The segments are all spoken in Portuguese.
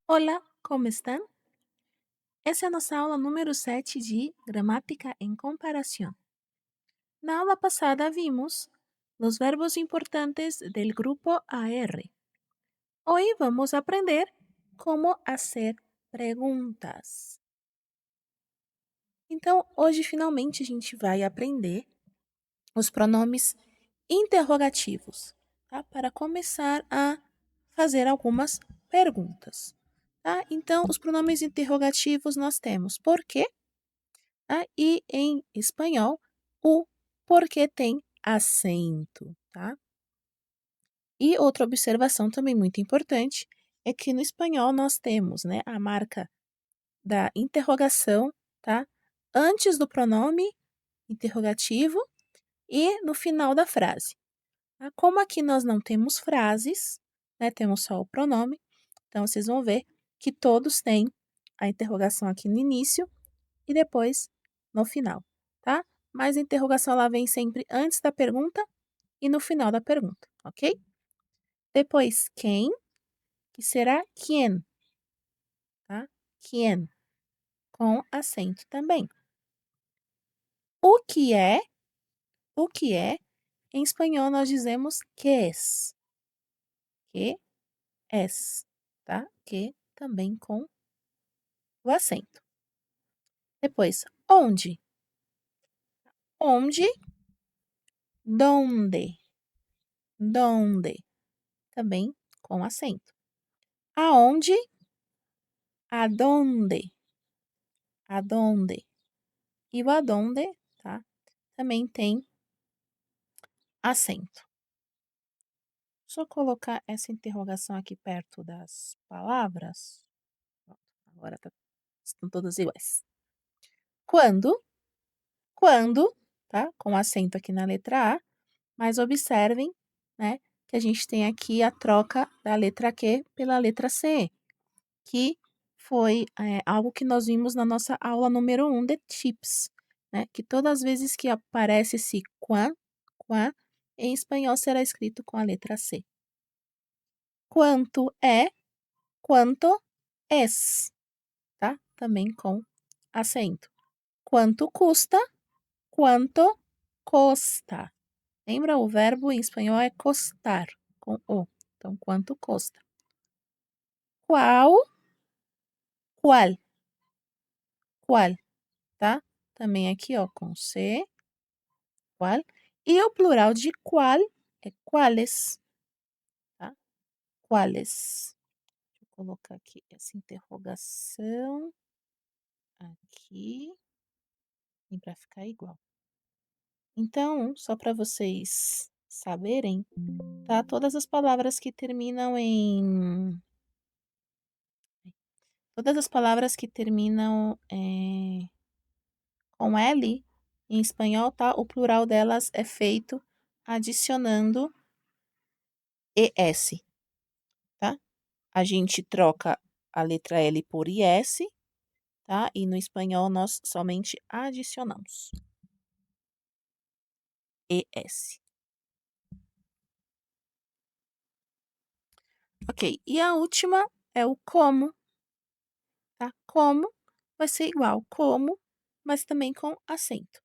Olá, como estão? Essa é a nossa aula número 7 de Gramática em Comparação. Na aula passada vimos os verbos importantes del grupo AR. Hoy vamos a aprender como hacer perguntas. Então, hoje finalmente a gente vai aprender os pronomes interrogativos, tá? Para começar a fazer algumas perguntas, tá? Então, os pronomes interrogativos nós temos por quê, tá? E em espanhol, o porquê tem acento, tá? E outra observação também muito importante é que no espanhol nós temos, né, a marca da interrogação, tá? Antes do pronome interrogativo e no final da frase. Tá? Como aqui nós não temos frases, né, temos só o pronome, então vocês vão ver que todos têm a interrogação aqui no início e depois no final, tá? Mas a interrogação ela vem sempre antes da pergunta e no final da pergunta, ok? Depois, quem, que será quién, tá? Quién, com acento também. O que é, em espanhol nós dizemos que es, tá? Que também com o acento. Depois, onde? Onde, donde, também com acento. Aonde, adonde, e o adonde, tá? Também tem acento. Só colocar essa interrogação aqui perto das palavras. Pronto, agora estão todas iguais. Quando, tá? Com acento aqui na letra A, mas observem, né, que a gente tem aqui a troca da letra Q pela letra C, que foi algo que nós vimos na nossa aula número 1 de tips, né, que todas as vezes que aparece esse qua, em espanhol será escrito com a letra C. Quanto é, quanto es, tá? Também com acento. Quanto custa, quanto costa. Lembra? O verbo em espanhol é costar, com o. Então, quanto custa. Qual, tá? Também aqui, ó, com C, qual. E o plural de qual é quales, tá? Quales. Deixa eu colocar aqui essa interrogação aqui e para ficar igual. Então, só para vocês saberem, tá? Todas as palavras que terminam em com L em espanhol, tá? O plural delas é feito adicionando ES, tá? A gente troca a letra L por IS, tá? E no espanhol nós somente adicionamos ES. Ok, e a última é o como, tá? Como vai ser igual como, mas também com acento,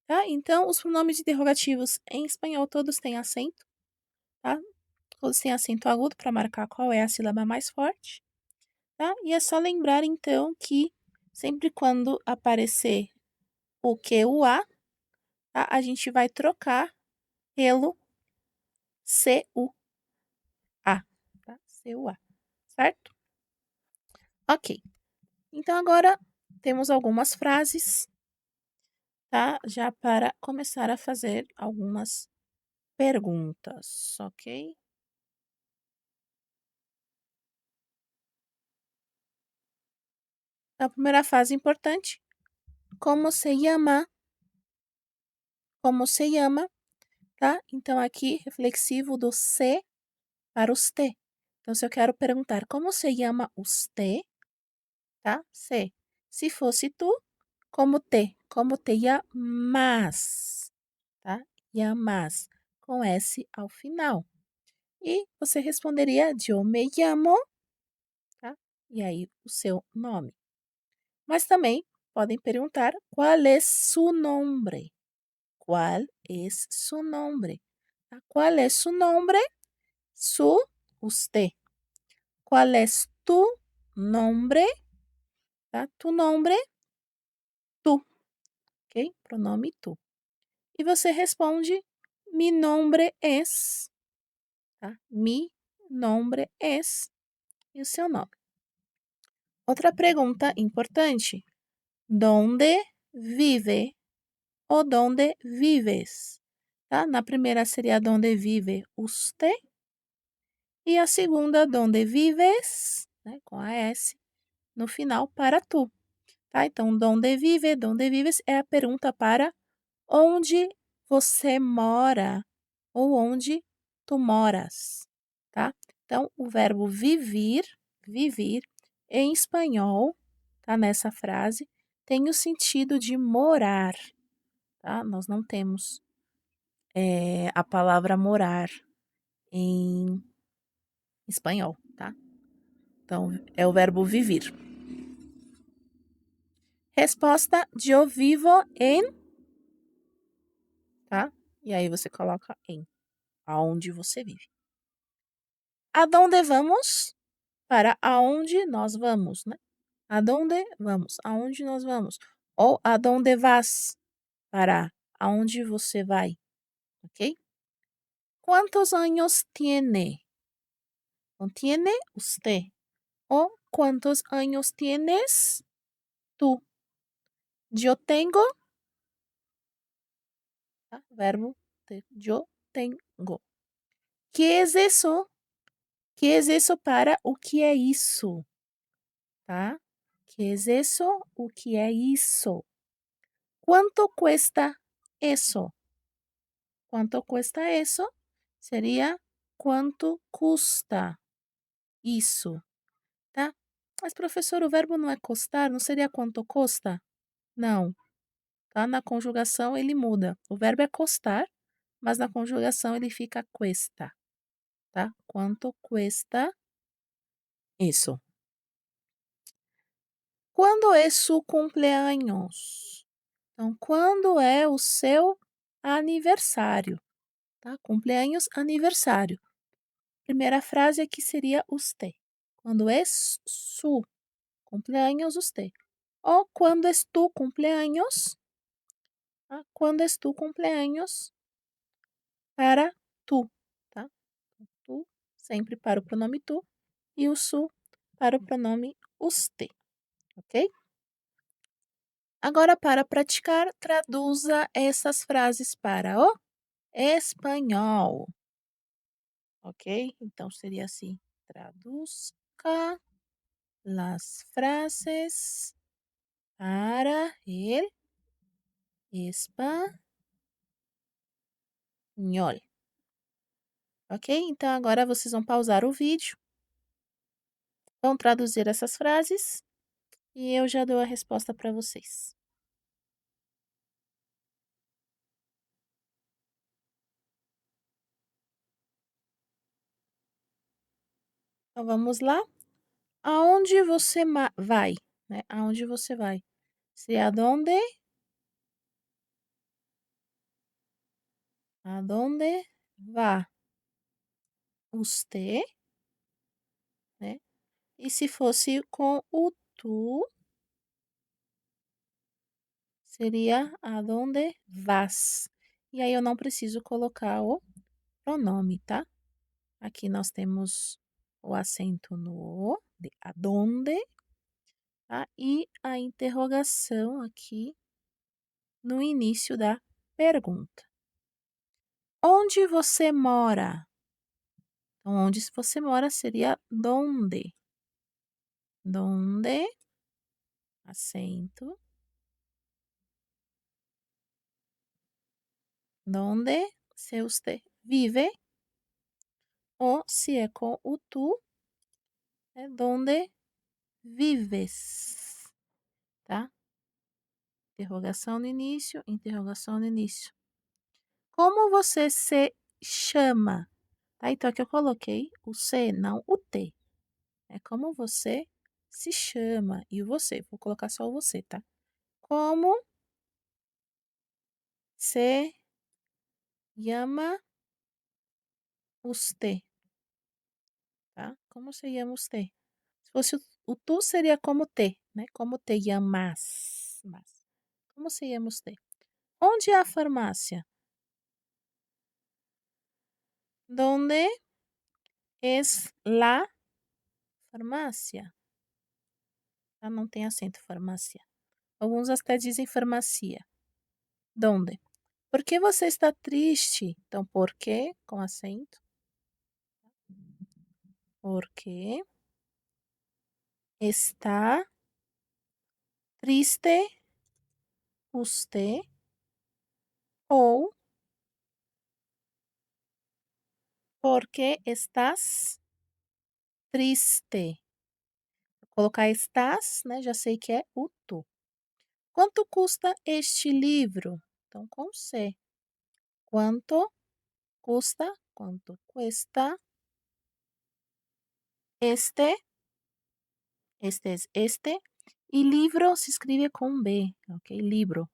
tá? Então, os pronomes interrogativos em espanhol todos têm acento, tá? Todos têm acento agudo para marcar qual é a sílaba mais forte, tá? E é só lembrar, então, que sempre quando aparecer o que, o a, tá? A gente vai trocar pelo C-U-A, tá? C-U-A, certo? Ok. Então, agora temos algumas frases, tá? Já para começar a fazer algumas perguntas, ok? A primeira frase importante, como se llama? Como se llama? Tá? Então, aqui, reflexivo do se para os T. Então, se eu quero perguntar como se llama usted, tá? Se. Se fosse tu, como te llamas, tá? Llamas, com S ao final. E você responderia eu me llamo, tá? E aí o seu nome. Mas também podem perguntar qual é su nombre. Qual é su nombre? Tá? Qual é su nombre? Su, usted. Qual é tu nombre? Tá? Tu nombre, tu, ok? Pronome tu. E você responde mi nombre es, tá? Mi nombre es e o seu nome. Outra pergunta importante. Donde vive ou donde vives? Tá? Na primeira seria donde vive usted. E a segunda, donde vives, né, com a S, no final, para tu. Tá? Então, donde vives é a pergunta para onde você mora ou onde tu moras, tá? Então, o verbo vivir, em espanhol, tá? Nessa frase, tem o sentido de morar, tá? Nós não temos a palavra morar em espanhol, tá? Então, é o verbo vivir. Resposta: eu vivo em, tá? E aí você coloca em, aonde você vive. Aonde vamos? Para aonde nós vamos, né? Aonde vamos? Aonde nós vamos? Ou aonde vas? Para aonde você vai, ok? Quantos anos tiene? Não tiene usted. Ou quantos anos tienes tú? Eu tenho, tá? Verbo ter. Eu tenho. Que es eso? Que es eso para o que é isso? Tá? Que es eso? O que é isso? Quanto cuesta eso? Quanto cuesta eso? Seria quanto custa isso, tá? Mas, professor, o verbo não é custar, não seria quanto custa? Não, tá? Na conjugação ele muda. O verbo é custar, mas na conjugação ele fica cuesta, tá? Quanto cuesta isso? Quando é su cumpleaños? Então, quando é o seu aniversário, tá? Cumpleaños, aniversário. Primeira frase aqui seria usted. Quando é su cumpleaños usted. Ou quando es tu cumpleaños, tá? Quando es tu cumpleaños para tu, tá? Tu sempre para o pronome tu e o su para o pronome usted, ok? Agora, para praticar, traduza essas frases para o espanhol, ok? Então, seria assim: traduzca las frases para el espanhol. Ok? Então, agora vocês vão pausar o vídeo, vão traduzir essas frases e eu já dou a resposta para vocês. Então, vamos lá? Aonde você vai? Né? Aonde você vai? Se aonde va usted, né? E se fosse com o tu, seria aonde vas. E aí eu não preciso colocar o pronome, tá? Aqui nós temos o acento no o, de aonde, tá? E a interrogação aqui no início da pergunta. Onde você mora? Então, onde você mora seria donde. Donde, acento. Donde, se usted vive. Ou se é com o tu, é donde vives. interrogação no início, interrogação no início. Como você se chama? Tá? Então, aqui eu coloquei o C, não o T. É como você se chama. E o você, vou colocar só o você, tá? Como se llama usted? Tá? Como se llama usted? Se fosse o tu, seria como te, né? Como te llamas? Como se llama usted? Onde é a farmácia? ¿Dónde es la farmácia? Tá? Não tem acento, farmácia. Alguns até dizem farmácia. ¿Dónde? Por que você está triste? Então, por quê com acento. Por que está triste usted? Ou por que estás triste? Vou colocar estás, né? Já sei que é o tu. Quanto custa este livro? Então, com C. Quanto custa? Quanto cuesta este? Este. E livro se escreve com B, ok? Libro.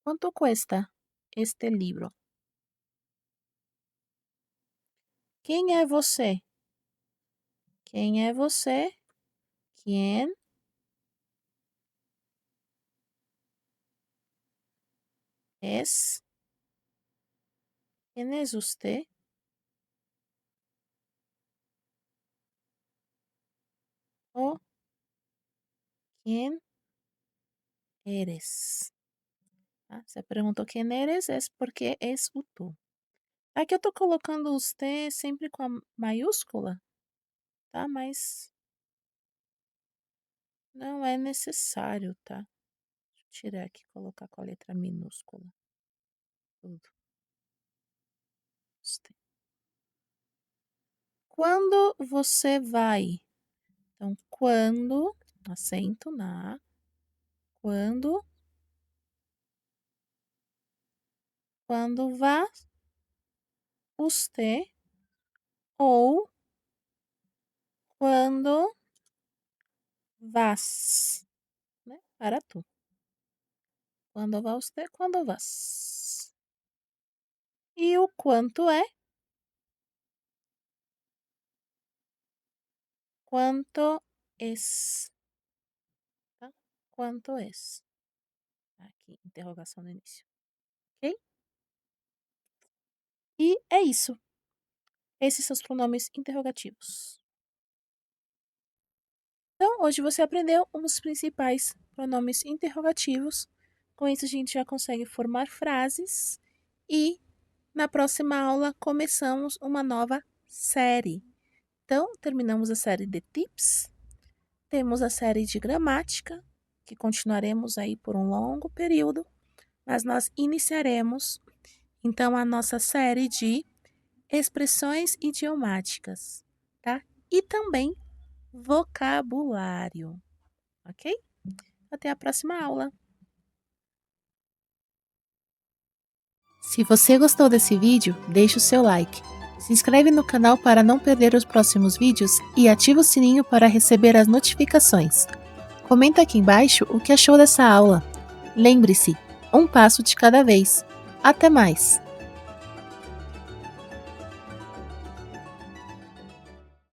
Quanto cuesta este livro? Quem é você? Quem é você? Quem es? Quem es usted? O quem eres? Tá? Você perguntou quem eres, é porque és o tu. Aqui eu tô colocando os T sempre com a maiúscula, tá? Mas não é necessário, tá? Deixa eu tirar aqui e colocar com a letra minúscula. Tudo. Os T. Quando você vai? Então, quando, acento na A, quando vá usted ou quando vas, né? Para tu. Quando vá usted, quando vas. E o quanto é? Quanto es? Tá? Quanto es? Aqui, interrogação no início. Ok? E é isso. Esses são os pronomes interrogativos. Então, hoje você aprendeu os principais pronomes interrogativos. Com isso, a gente já consegue formar frases. E na próxima aula, começamos uma nova série. Então, terminamos a série de tips. Temos a série de gramática, que continuaremos aí por um longo período. Mas nós iniciaremos, então, a nossa série de expressões idiomáticas, tá? E também vocabulário, ok? Até a próxima aula. Se você gostou desse vídeo, deixe o seu like. Se inscreve no canal para não perder os próximos vídeos e ativa o sininho para receber as notificações. Comenta aqui embaixo o que achou dessa aula. Lembre-se, um passo de cada vez. Até mais!